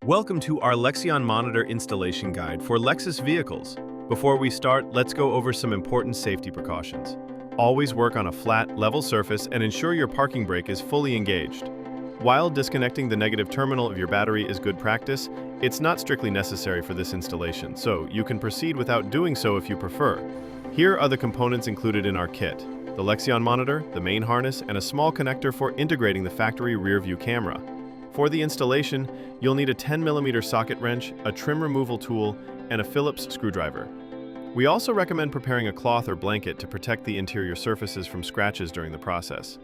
Welcome to our Lexion monitor installation guide for Lexus vehicles. Before we start, let's go over some important safety precautions. Always work on a flat, level surface and ensure your parking brake is fully engaged. While disconnecting the negative terminal of your battery is good practice, it's not strictly necessary for this installation, so you can proceed without doing so if you prefer. Here are the components included in our kit: the Lexion monitor, the main harness, and a small connector for integrating the factory rear view camera. For the installation, you'll need a 10mm socket wrench, a trim removal tool, and a Phillips screwdriver. We also recommend preparing a cloth or blanket to protect the interior surfaces from scratches during the process.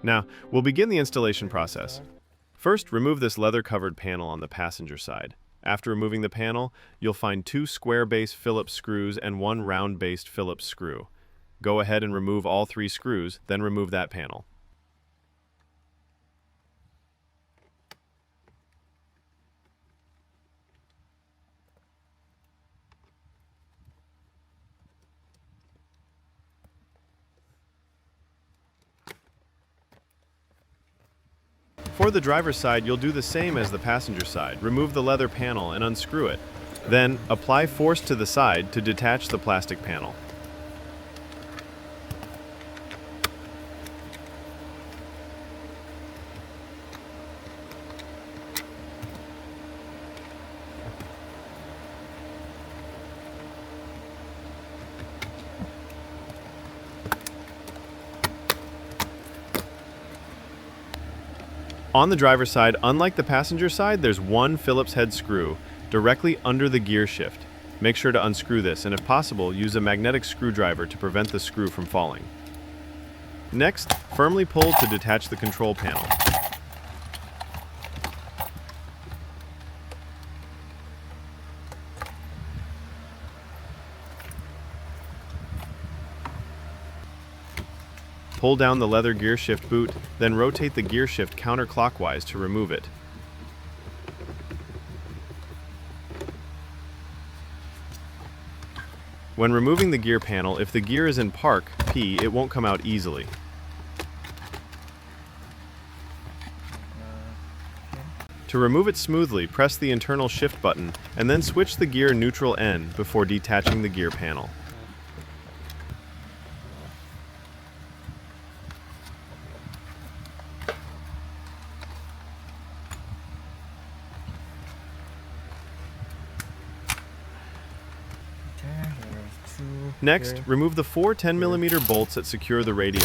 Now, we'll begin the installation process. First, remove this leather-covered panel on the passenger side. After removing the panel, you'll find 2 square-base Phillips screws and 1 round-based Phillips screw. Go ahead and remove all 3 screws, then remove that panel. For the driver's side, you'll do the same as the passenger side. Remove the leather panel and unscrew it. Then, apply force to the side to detach the plastic panel. On the driver's side, unlike the passenger side, there's 1 Phillips head screw directly under the gear shift. Make sure to unscrew this, and if possible, use a magnetic screwdriver to prevent the screw from falling. Next, firmly pull to detach the control panel. Pull down the leather gear shift boot, then rotate the gear shift counterclockwise to remove it. When removing the gear panel, if the gear is in park, P, it won't come out easily. To remove it smoothly, press the internal shift button and then switch the gear neutral N before detaching the gear panel. Next, remove the 4 10mm bolts that secure the radio.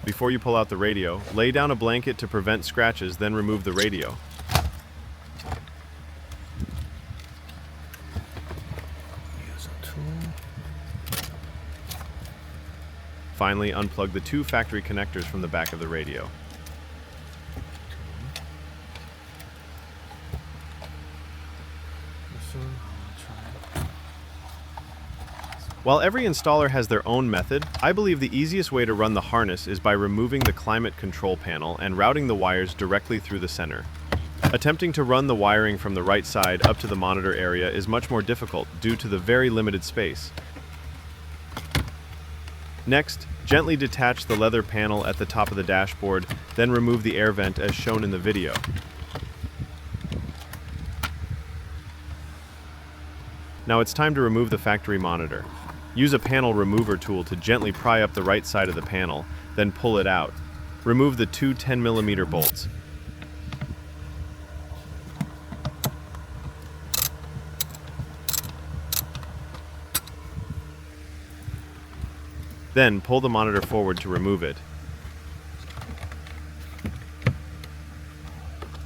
Before you pull out the radio, lay down a blanket to prevent scratches, then remove the radio. Finally, unplug the 2 factory connectors from the back of the radio. While every installer has their own method, I believe the easiest way to run the harness is by removing the climate control panel and routing the wires directly through the center. Attempting to run the wiring from the right side up to the monitor area is much more difficult due to the very limited space. Next, gently detach the leather panel at the top of the dashboard, then remove the air vent as shown in the video. Now it's time to remove the factory monitor. Use a panel remover tool to gently pry up the right side of the panel, then pull it out. Remove the 2 10mm bolts. Then pull the monitor forward to remove it.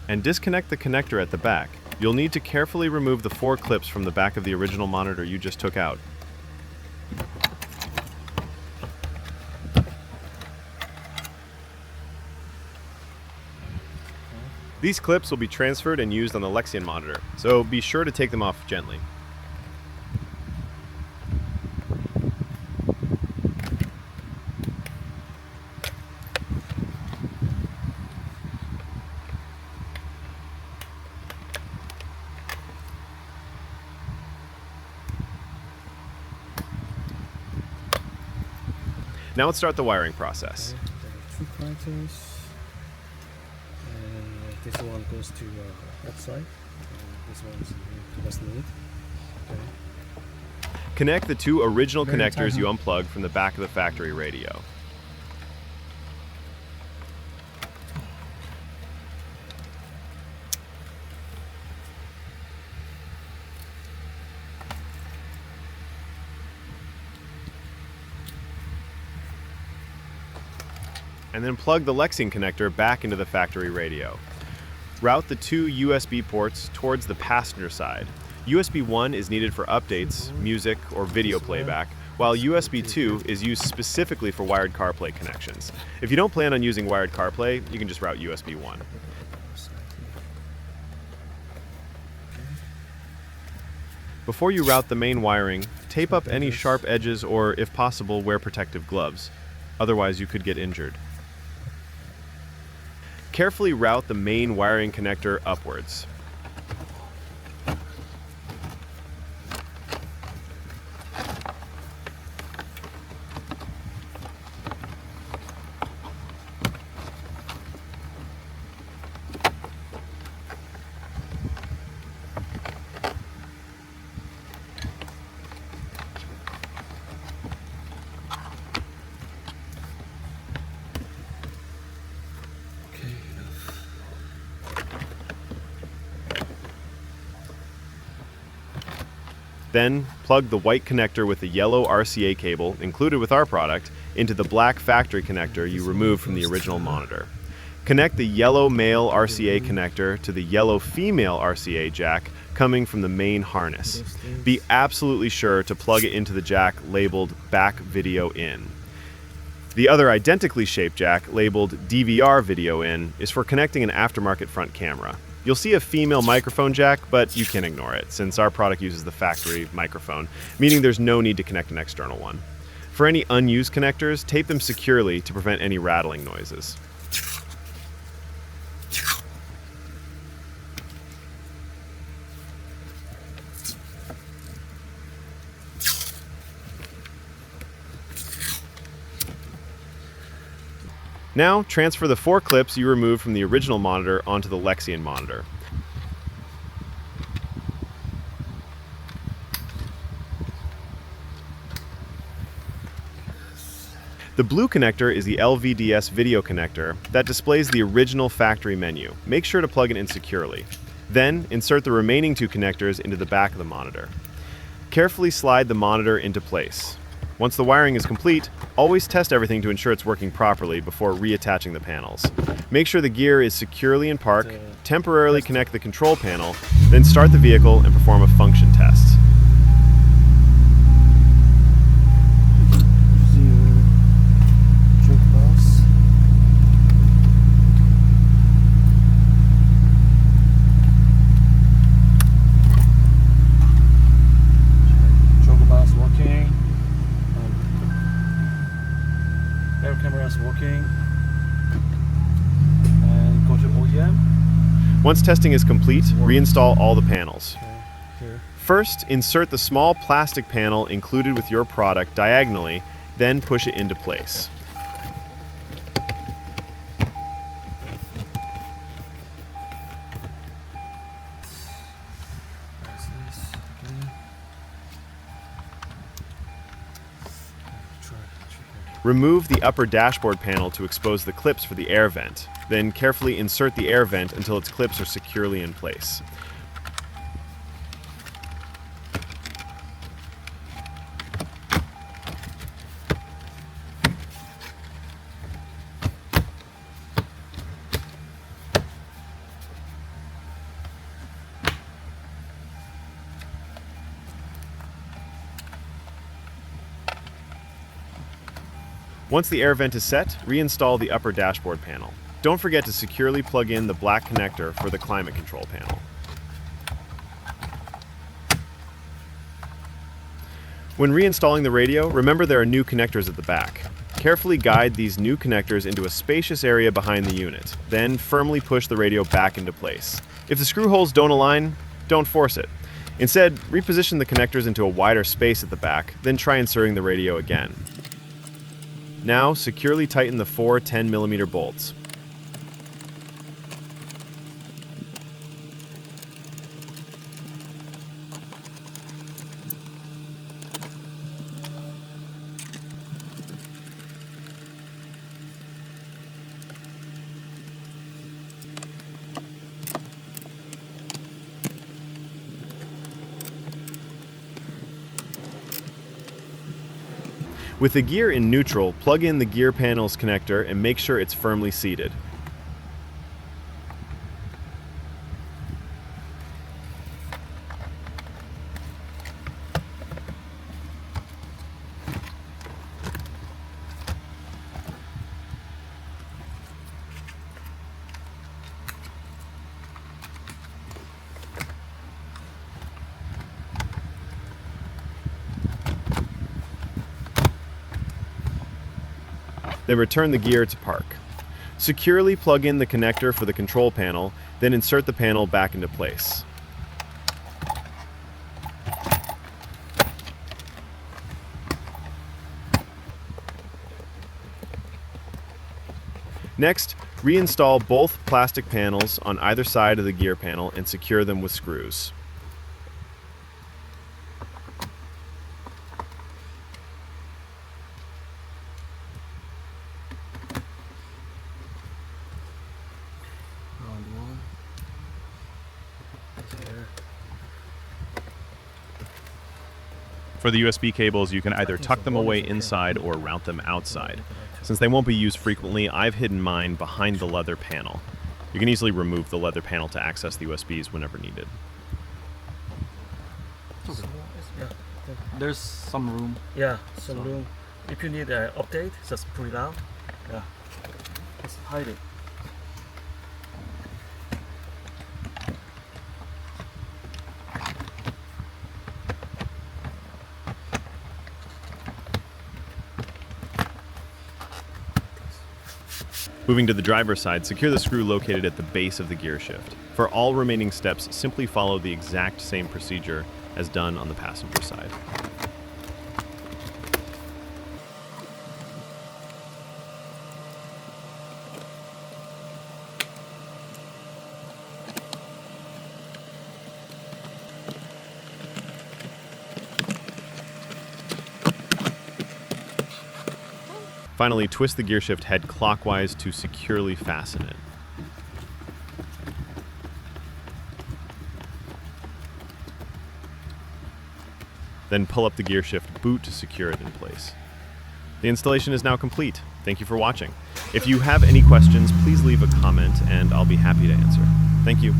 And disconnect the connector at the back. You'll need to carefully remove the 4 clips from the back of the original monitor you just took out. These clips will be transferred and used on the Lexion monitor, so be sure to take them off gently. Now let's start the wiring process. Okay, there are 2 connectors, and this one goes to outside, and this one doesn't need. Okay. Connect the 2 original Very connectors tight, you unplugged from the back of the factory radio. And then plug the Lexion connector back into the factory radio. Route the 2 USB ports towards the passenger side. USB 1 is needed for updates, music, or video playback, while USB 2 is used specifically for wired CarPlay connections. If you don't plan on using wired CarPlay, you can just route USB 1. Before you route the main wiring, tape up any sharp edges or, if possible, wear protective gloves. Otherwise, you could get injured. Carefully route the main wiring connector upwards. Then, plug the white connector with the yellow RCA cable, included with our product, into the black factory connector you removed from the original monitor. Connect the yellow male RCA connector to the yellow female RCA jack coming from the main harness. Be absolutely sure to plug it into the jack labeled Back Video In. The other identically shaped jack, labeled DVR Video In, is for connecting an aftermarket front camera. You'll see a female microphone jack, but you can ignore it, since our product uses the factory microphone, meaning there's no need to connect an external one. For any unused connectors, tape them securely to prevent any rattling noises. Now, transfer the 4 clips you removed from the original monitor onto the Lexion monitor. The blue connector is the LVDS video connector that displays the original factory menu. Make sure to plug it in securely. Then, insert the remaining 2 connectors into the back of the monitor. Carefully slide the monitor into place. Once the wiring is complete, always test everything to ensure it's working properly before reattaching the panels. Make sure the gear is securely in park, temporarily connect the control panel, then start the vehicle and perform a function test. Camera's working, and go to OEM. Once testing is complete, reinstall all the panels. Okay, here. First, insert the small plastic panel included with your product diagonally, then push it into place. Remove the upper dashboard panel to expose the clips for the air vent. Then carefully insert the air vent until its clips are securely in place. Once the air vent is set, reinstall the upper dashboard panel. don't forget to securely plug in the black connector for the climate control panel. When reinstalling the radio, remember there are new connectors at the back. Carefully guide these new connectors into a spacious area behind the unit, then firmly push the radio back into place. If the screw holes don't align, don't force it. Instead, reposition the connectors into a wider space at the back, then try inserting the radio again. Now, securely tighten the 4 10mm bolts. With the gear in neutral, plug in the gear panel's connector and make sure it's firmly seated. Then return the gear to park. Securely plug in the connector for the control panel, then insert the panel back into place. Next, reinstall both plastic panels on either side of the gear panel and secure them with screws. For the USB cables, you can either tuck them away inside or route them outside. Since they won't be used frequently, I've hidden mine behind the leather panel. You can easily remove the leather panel to access the USBs whenever needed. There's some room. Yeah, some room. If you need an update, just pull it out. Yeah. Just hide it. Moving to the driver's side, secure the screw located at the base of the gear shift. For all remaining steps, simply follow the exact same procedure as done on the passenger side. Finally, twist the gear shift head clockwise to securely fasten it. Then pull up the gear shift boot to secure it in place. The installation is now complete. Thank you for watching. If you have any questions, please leave a comment and I'll be happy to answer. Thank you.